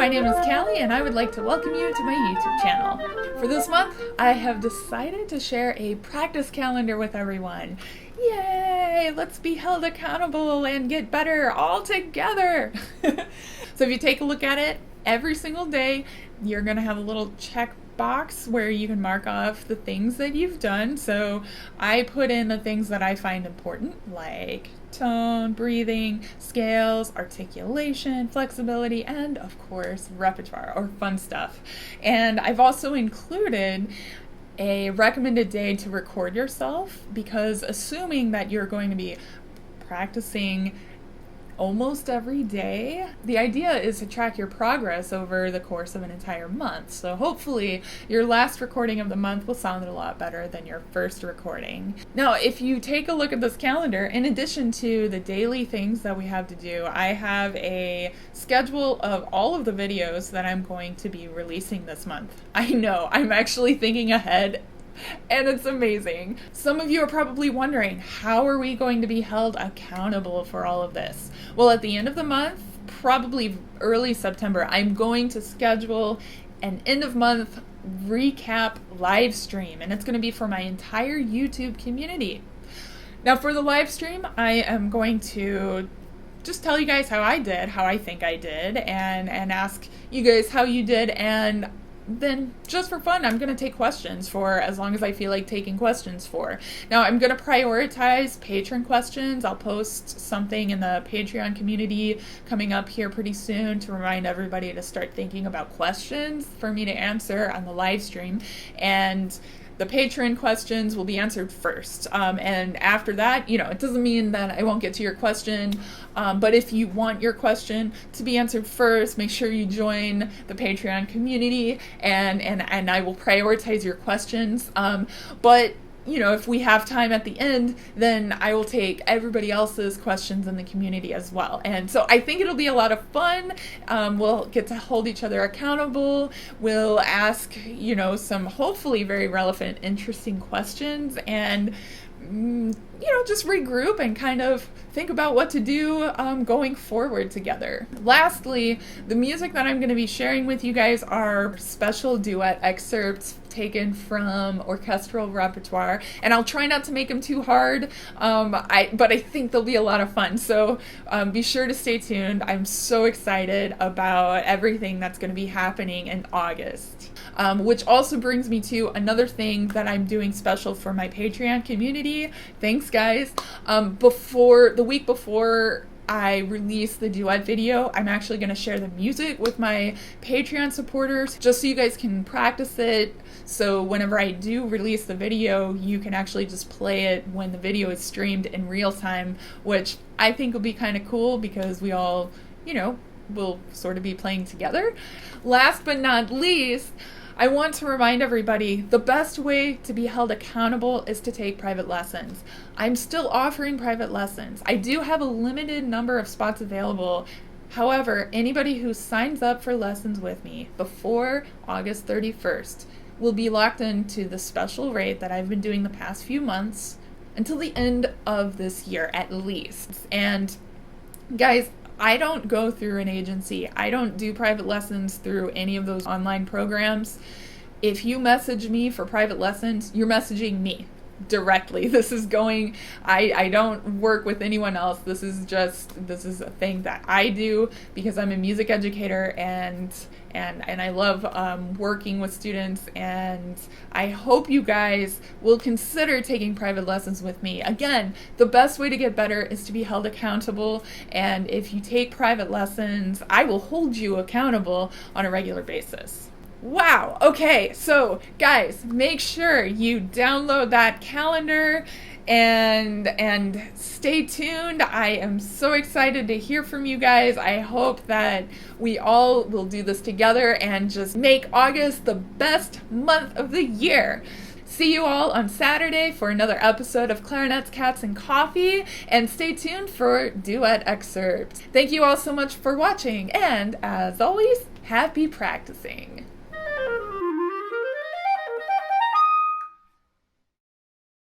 My name is Callie and I would like to welcome you to my YouTube channel. For this month, I have decided to share a practice calendar with everyone. Yay! Let's be held accountable and get better all together! So if you take a look at it, every single day you're going to have a little check box where you can mark off the things that you've done. So I put in the things that I find important, like tone, breathing, scales, articulation, flexibility, and of course repertoire or fun stuff. And I've also included a recommended day to record yourself, because assuming that you're going to be practicing almost every day, the idea is to track your progress over the course of an entire month. So hopefully your last recording of the month will sound a lot better than your first recording. Now, if you take a look at this calendar, in addition to the daily things that we have to do, I have a schedule of all of the videos that I'm going to be releasing this month. I know, I'm actually thinking ahead, and it's amazing. Some of you are probably wondering, how are we going to be held accountable for all of this? Well, at the end of the month, probably early September, I'm going to schedule an end of month recap live stream, and it's going to be for my entire YouTube community. Now, for the live stream, I am going to just tell you guys how I did, how I think I did, and ask you guys how you did, and then just for fun, I'm going to take questions for as long as I feel like taking questions for. Now, I'm going to prioritize patron questions. I'll post something in the Patreon community coming up here pretty soon to remind everybody to start thinking about questions for me to answer on the live stream. And the patron questions will be answered first. And after that, it doesn't mean that I won't get to your question. But if you want your question to be answered first, make sure you join the Patreon community and I will prioritize your questions. But if we have time at the end, then I will take everybody else's questions in the community as well. And so I think it'll be a lot of fun. We'll get to hold each other accountable. We'll ask, some hopefully very relevant, interesting questions, and just regroup and kind of think about what to do going forward together. Lastly, the music that I'm going to be sharing with you guys are special duet excerpts taken from orchestral repertoire, and I'll try not to make them too hard, but I think they'll be a lot of fun, so be sure to stay tuned. I'm so excited about everything that's going to be happening in August. Which also brings me to another thing that I'm doing special for my Patreon community. Thanks, guys. The week before I release the duet video, I'm actually going to share the music with my Patreon supporters, just so you guys can practice it. So whenever I do release the video, you can actually just play it when the video is streamed in real time, which I think will be kind of cool because we all, will sort of be playing together. Last but not least, I want to remind everybody, the best way to be held accountable is to take private lessons. I'm still offering private lessons. I do have a limited number of spots available. However, anybody who signs up for lessons with me before August 31st will be locked into the special rate that I've been doing the past few months until the end of this year at least. And guys, I don't go through an agency. I don't do private lessons through any of those online programs. If you message me for private lessons, you're messaging me directly. I don't work with anyone else. This is a thing that I do because I'm a music educator and I love working with students, and I hope you guys will consider taking private lessons with me. Again, the best way to get better is to be held accountable, and if you take private lessons, I will hold you accountable on a regular basis. Wow, okay, so guys, make sure you download that calendar and stay tuned. I am so excited to hear from you guys. I hope that we all will do this together and just make August the best month of the year. See you all on Saturday for another episode of Clarinets, Cats, and Coffee, and stay tuned for duet excerpts. Thank you all so much for watching, and as always, happy practicing.